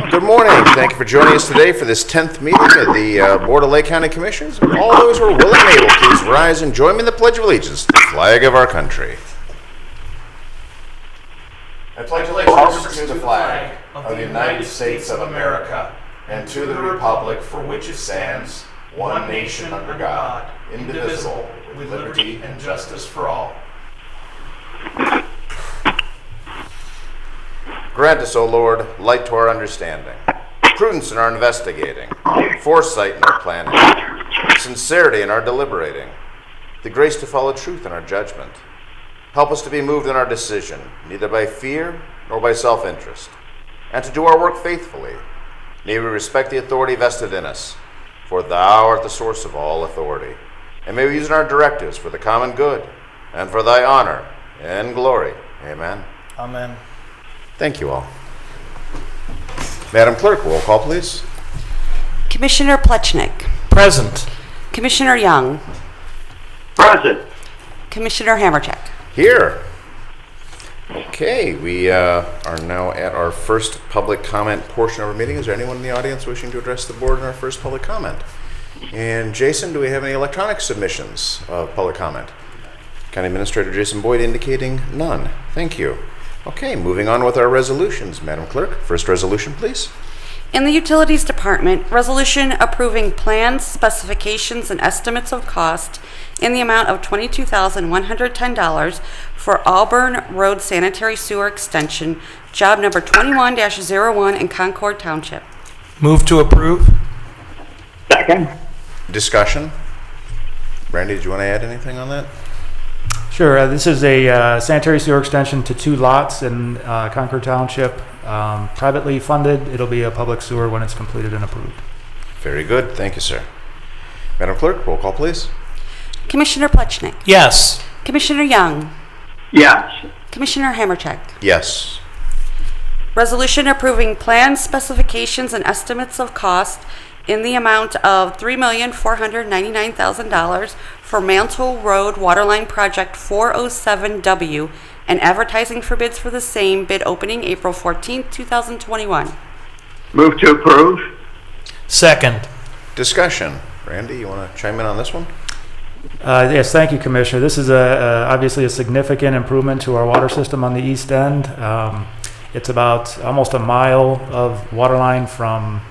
Good morning. Thank you for joining us today for this 10th meeting of the Board of Lake County Commissioners. All those who are willing and able, please rise and join me in the Pledge of Allegiance to the flag of our country. I pledge allegiance to the flag of the United States of America and to the republic for which it stands, one nation under God, indivisible, with liberty and justice for all. Grant us, O Lord, light to our understanding, prudence in our investigating, foresight in our planning, sincerity in our deliberating, the grace to follow truth in our judgment. Help us to be moved in our decision, neither by fear nor by self-interest, and to do our work faithfully. May we respect the authority vested in us, for Thou art the source of all authority. And may we use our directives for the common good and for Thy honor and glory. Amen. Amen. Thank you all. Madam Clerk, roll call, please. Commissioner Plechnik. Present. Commissioner Young. Present. Commissioner Hammercheck. Here. Okay, we are now at our first public comment portion of our meeting. Is there anyone in the audience wishing to address the board in our first public comment? And Jason, do we have any electronic submissions of public comment? County Administrator Jason Boyd indicating none. Thank you. Okay, moving on with our resolutions. Madam Clerk, first resolution, please. In the Utilities Department, resolution approving plans, specifications, and estimates of cost in the amount of $22,110 for Auburn Road Sanitary Sewer Extension, job number 21-01 in Concord Township. Move to approve. Second. Discussion. Brandy, did you want to add anything on that? Sure. This is a sanitary sewer extension to 2 lots in Concord Township. Privately funded. It'll be a public sewer when it's completed and approved. Very good. Thank you, sir. Madam Clerk, roll call, please. Commissioner Plechnik. Yes. Commissioner Young. Yes. Commissioner Hammercheck. Yes. Resolution approving plans, specifications, and estimates of cost in the amount of $3,499,000 for Mantle Road Waterline Project 407W and advertising for bids for the same, bid opening April 14, 2021. Move to approve. Second. Discussion. Randy, you want to chime in on this one? Yes, thank you, Commissioner. This is obviously a significant improvement to our water system on the east end. It's about almost a mile of water line from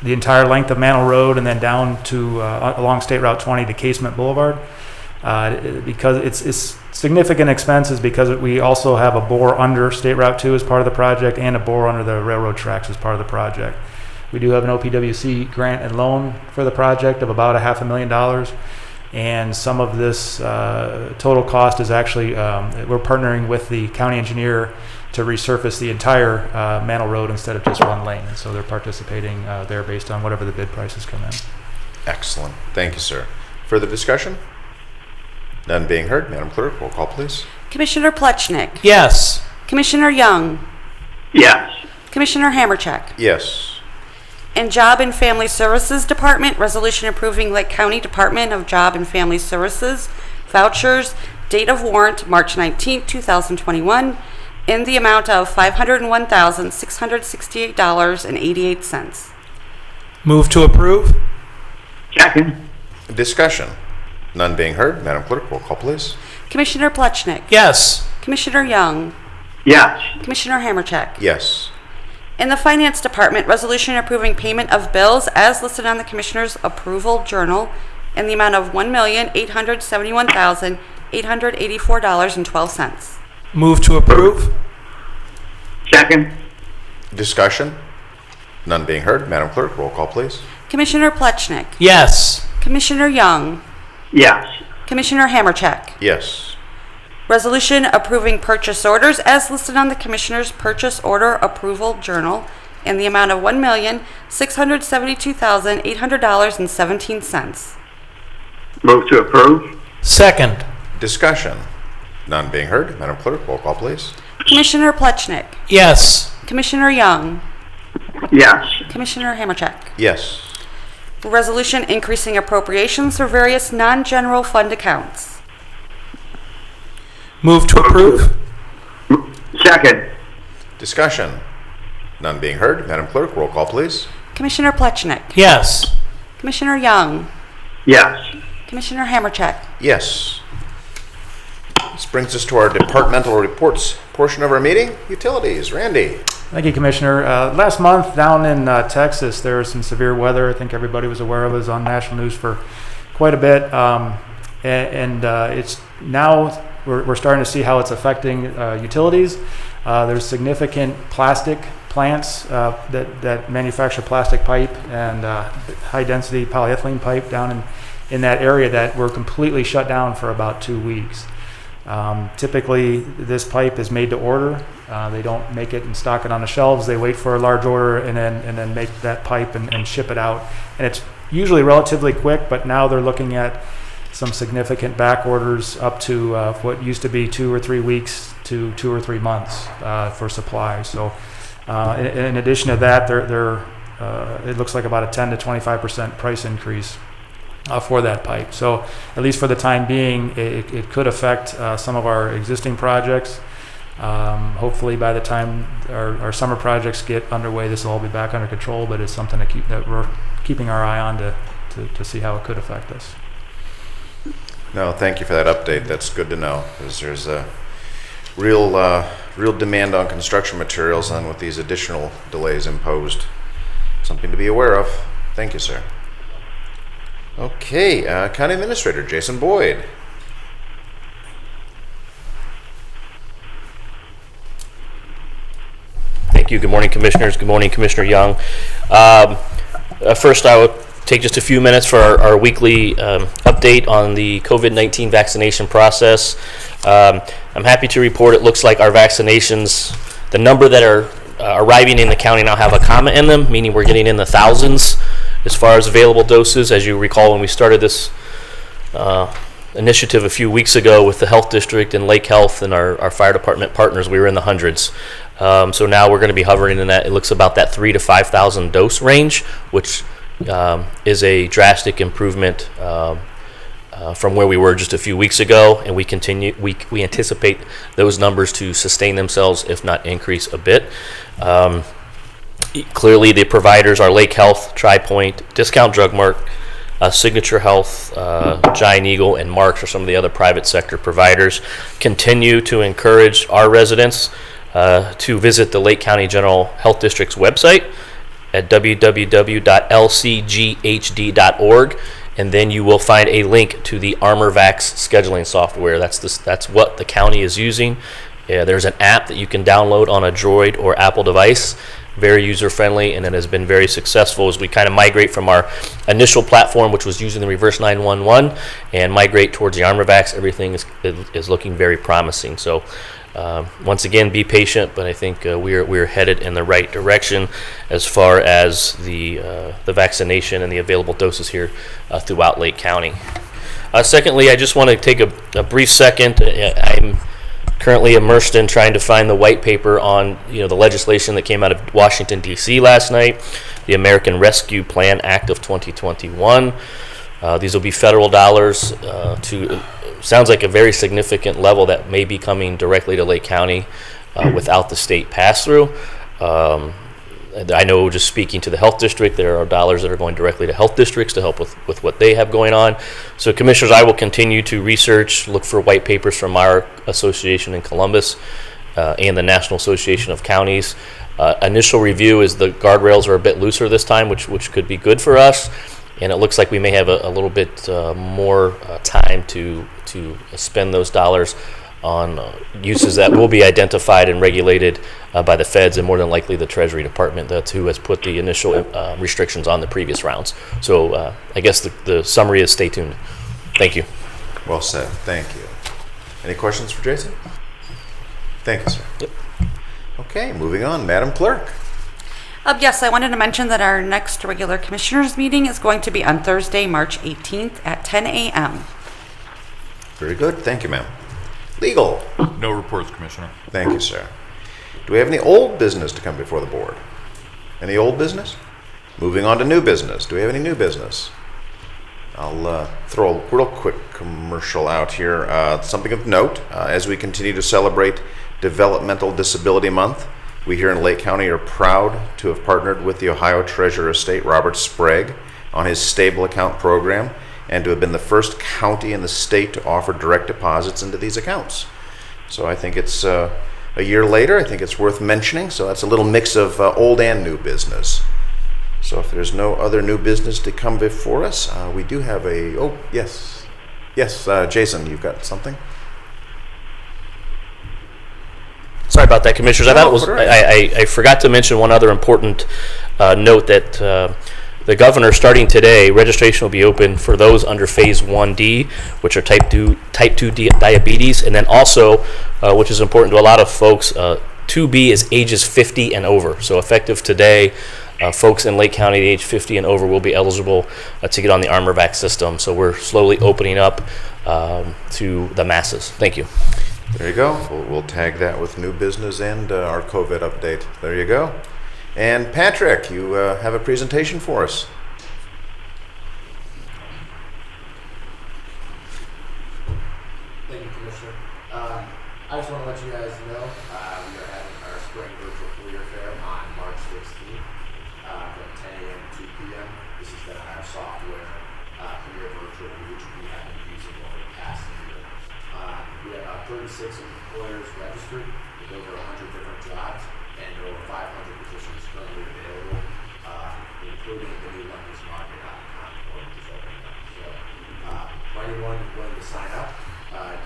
the entire length of Mantle Road and then down to along State Route 20 to Casement Boulevard. Because it's significant expenses because we also have a bore under State Route 2 as part of the project and a bore under the railroad tracks as part of the project. We do have an OPWC grant and loan for the project of about $500,000, and some of this total cost is actually we're partnering with the county engineer to resurface the entire Mantle Road instead of just one lane, and so they're participating there based on whatever the bid prices come in. Excellent. Thank you, sir. Further discussion? None being heard. Madam Clerk, roll call, please. Commissioner Plechnik. Yes. Commissioner Young. Yes. Commissioner Hammercheck. Yes. In Job and Family Services Department, resolution approving Lake County Department of Job and Family Services vouchers, date of warrant March 19, 2021, in the amount of $501,668.88. Move to approve. Second. Discussion. None being heard. Madam Clerk, roll call, please. Commissioner Plechnik. Yes. Commissioner Young. Yes. Commissioner Hammercheck. Yes. In the Finance Department, resolution approving payment of bills as listed on the Commissioner's Approval Journal in the amount of $1,871,884.12. Move to approve. Second. Discussion. None being heard. Madam Clerk, roll call, please. Commissioner Plechnik. Yes. Commissioner Young. Yes. Commissioner Hammercheck. Yes. Resolution approving purchase orders as listed on the Commissioner's Purchase Order Approval Journal in the amount of $1,672,800.17. Move to approve. Second. Discussion. None being heard. Madam Clerk, roll call, please. Commissioner Plechnik. Yes. Commissioner Young. Yes. Commissioner Hammercheck. Yes. Resolution increasing appropriations for various non-general fund accounts. Move to approve. Second. Discussion. None being heard. Madam Clerk, roll call, please. Commissioner Plechnik. Yes. Commissioner Young. Yes. Commissioner Hammercheck. Yes. This brings us to our departmental reports portion of our meeting. Utilities. Randy. Thank you, Commissioner. Last month down in Texas, there was some severe weather. I think everybody was aware of it. It was on national news for quite a bit. It's now we're starting to see how it's affecting utilities. There's significant plastic plants that manufacture plastic pipe and high-density polyethylene pipe down in that area that were completely shut down for about 2 weeks. Typically, this pipe is made to order. They don't make it and stock it on the shelves. They wait for a large order and then make that pipe and ship it out. And it's usually relatively quick, but now they're looking at some significant back orders up to what used to be 2 or 3 weeks to 2 or 3 months for supply. So in addition to that, it looks like about a 10 to 25% price increase for that pipe. So at least for the time being, it could affect some of our existing projects. Hopefully by the time our summer projects get underway, this will all be back under control, but it's something that we're keeping our eye on to see how it could affect us. No, thank you for that update. That's good to know, because there's a real demand on construction materials, and with these additional delays imposed, something to be aware of. Thank you, sir. Okay, County Administrator Jason Boyd. Thank you. Good morning, Commissioners. Good morning, Commissioner Young. First, I will take just a few minutes for our weekly update on the COVID-19 vaccination process. I'm happy to report it looks like our vaccinations, the number that are arriving in the county now have a comma in them, meaning we're getting in the thousands as far as available doses. As you recall, when we started this initiative a few weeks ago with the Health District and Lake Health and our fire department partners, we were in the hundreds. So now we're going to be hovering in that, it looks about that 3,000 to 5,000 dose range, which is a drastic improvement from where we were just a few weeks ago, and we anticipate those numbers to sustain themselves, if not increase a bit. Clearly, the providers are Lake Health, TriPoint, Discount Drug Mart, Signature Health, Giant Eagle, and Marks are some of the other private sector providers. Continue to encourage our residents to visit the Lake County General Health District's website at www.lcghd.org, and then you will find a link to the ArmorVax scheduling software. That's what the county is using. There's an app that you can download on a Droid or Apple device. Very user-friendly, and it has been very successful as we kind of migrate from our initial platform, which was using the Reverse 911, and migrate towards the ArmorVax. Everything is looking very promising. So once again, be patient, but I think we're headed in the right direction as far as the vaccination and the available doses here throughout Lake County. Secondly, I just want to take a brief second. I'm currently immersed in trying to find the white paper on the legislation that came out of Washington, D.C. last night, the American Rescue Plan Act of 2021. These will be federal dollars to sounds like a very significant level that may be coming directly to Lake County without the state pass-through. I know, just speaking to the health district, there are dollars that are going directly to health districts to help with what they have going on. So, Commissioners, I will continue to research, look for white papers from our association in Columbus and the National Association of Counties. Initial review is the guardrails are a bit looser this time, which could be good for us. And it looks like we may have a little bit more time to spend those dollars on uses that will be identified and regulated by the feds, and more than likely the Treasury Department, that's who has put the initial restrictions on the previous rounds. So I guess the summary is stay tuned. Thank you. Well said. Thank you. Any questions for Jason? Thank you, sir. Yep. Okay, moving on. Madam Clerk. Yes, I wanted to mention that our next regular commissioners meeting is going to be on Thursday, March 18th at 10 a.m. Very good. Thank you, ma'am. Legal. No reports, Commissioner. Thank you, sir. Do we have any old business to come before the board? Any old business? Moving on to new business. Do we have any new business? I'll throw a real quick commercial out here. Something of note, as we continue to celebrate Developmental Disability Month. We here in Lake County are proud to have partnered with the Ohio Treasurer of State, Robert Sprague, on his stable account program, and to have been the first county in the state to offer direct deposits into these accounts. So I think it's a year later, I think it's worth mentioning. So that's a little mix of old and new business. So if there's no other new business to come before us, we do have yes, Jason, you've got something? Sorry about that, Commissioners. I thought it was. put it right. I forgot to mention one other important note that the governor, starting today, registration will be open for those under Phase 1D, which are type 2 diabetes, and then also, which is important to a lot of folks, 2B is ages 50 and over. So effective today, folks in Lake County age 50 and over will be eligible to get on the ArmorVac system. So we're slowly opening up to the masses. Thank you. There you go. We'll tag that with new business and our COVID update. There you go. And Patrick, you have a presentation for us. Thank you, Commissioner. I just want to let you guys know we are having our spring virtual career fair on March 16th from 10 a.m. to 2 p.m. This is going to have software career virtual, which we have been using over the past year. We have 36 employers registered with over 100 different jobs and over 500 positions currently available, including the new London's Market Concord is opening up. So for anyone willing to sign up,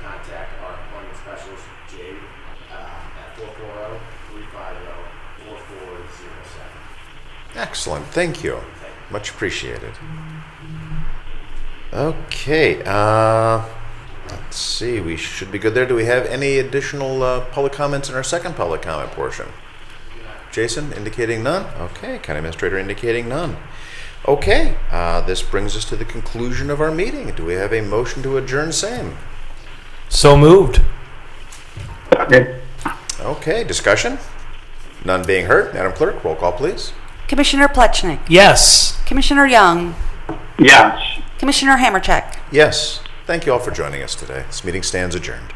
contact our employment specialist, Jade, at 440-350-4407. Excellent. Thank you. Much appreciated. Okay. Let's see. We should be good there. Do we have any additional public comments in our second public comment portion? Jason indicating none. Okay. County Administrator indicating none. Okay. This brings us to the conclusion of our meeting. Do we have a motion to adjourn same? So moved. Second. Okay. Discussion? None being heard. Madam Clerk, roll call, please. Commissioner Plechnik, Yes. Commissioner Young, Yes. Commissioner Hammercheck. Yes. Thank you all for joining us today. This meeting stands adjourned.